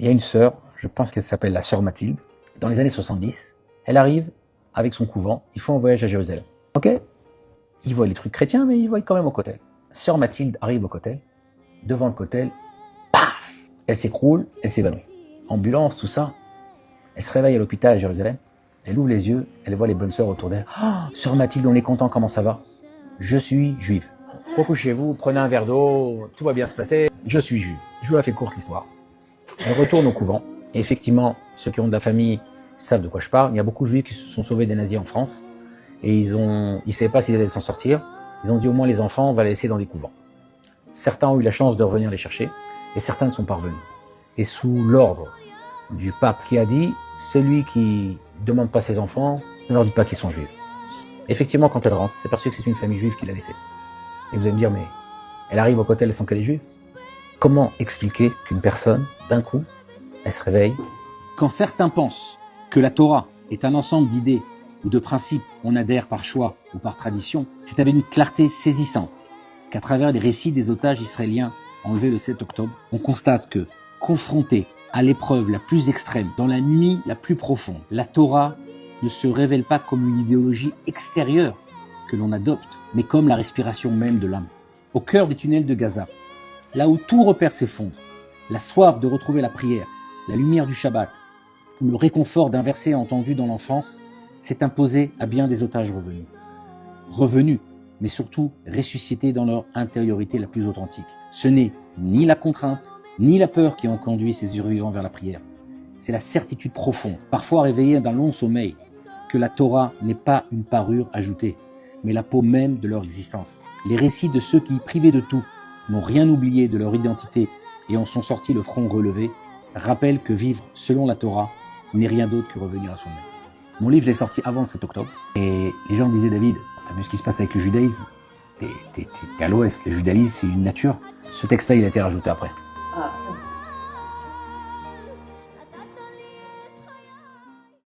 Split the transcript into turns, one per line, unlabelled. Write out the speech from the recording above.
Il y a une sœur, je pense qu'elle s'appelle la sœur Mathilde. Dans les années 70, elle arrive avec son couvent. Ils font un voyage à Jérusalem. Ok? Ils voient les trucs chrétiens, mais ils voient quand même au cotel. Sœur Mathilde arrive au cotel. Devant le cotel, paf! Elle s'écroule, elle s'évanouit. Ambulance, tout ça. Elle se réveille à l'hôpital à Jérusalem. Elle ouvre les yeux, elle voit les bonnes sœurs autour d'elle. Oh, sœur Mathilde, on est content, comment ça va? Je suis juive. Recouchez-vous, prenez un verre d'eau, tout va bien se passer. Je suis juive. Je vous la fais courte l'histoire. Elle retourne au couvent. Et effectivement, ceux qui ont de la famille savent de quoi je parle. Il y a beaucoup de juifs qui se sont sauvés des nazis en France. Et ils savaient pas s'ils allaient s'en sortir. Ils ont dit au moins les enfants, on va les laisser dans des couvents. Certains ont eu la chance de revenir les chercher. Et certains ne sont pas revenus. Et sous l'ordre du pape qui a dit, celui qui demande pas ses enfants, ne leur dit pas qu'ils sont juifs. Effectivement, quand elle rentre, c'est perçu que c'est une famille juive qui l'a laissée. Et vous allez me dire, mais elle arrive au cotel sans qu'elle est juive? Comment expliquer qu'une personne, d'un coup, elle se réveille?
Quand certains pensent que la Torah est un ensemble d'idées ou de principes on adhère par choix ou par tradition, c'est avec une clarté saisissante qu'à travers les récits des otages israéliens enlevés le 7 octobre, on constate que, confrontés à l'épreuve la plus extrême, dans la nuit la plus profonde, la Torah ne se révèle pas comme une idéologie extérieure que l'on adopte, mais comme la respiration même de l'âme. Au cœur des tunnels de Gaza, là où tout repère s'effondre, la soif de retrouver la prière, la lumière du Shabbat, ou le réconfort d'un verset entendu dans l'enfance, s'est imposé à bien des otages revenus. Revenus, mais surtout ressuscités dans leur intériorité la plus authentique. Ce n'est ni la contrainte, ni la peur qui ont conduit ces survivants vers la prière. C'est la certitude profonde, parfois réveillée d'un long sommeil, que la Torah n'est pas une parure ajoutée, mais la peau même de leur existence. Les récits de ceux qui, privés de tout, n'ont rien oublié de leur identité et en sont sortis le front relevé, rappellent que vivre selon la Torah n'est rien d'autre que revenir à soi-même. Mon livre, je l'ai sorti avant le 7 octobre, et les gens me disaient, David, t'as vu ce qui se passe avec le judaïsme? T'es à l'ouest, le judaïsme c'est une nature. Ce texte-là, il a été rajouté après.
Ah.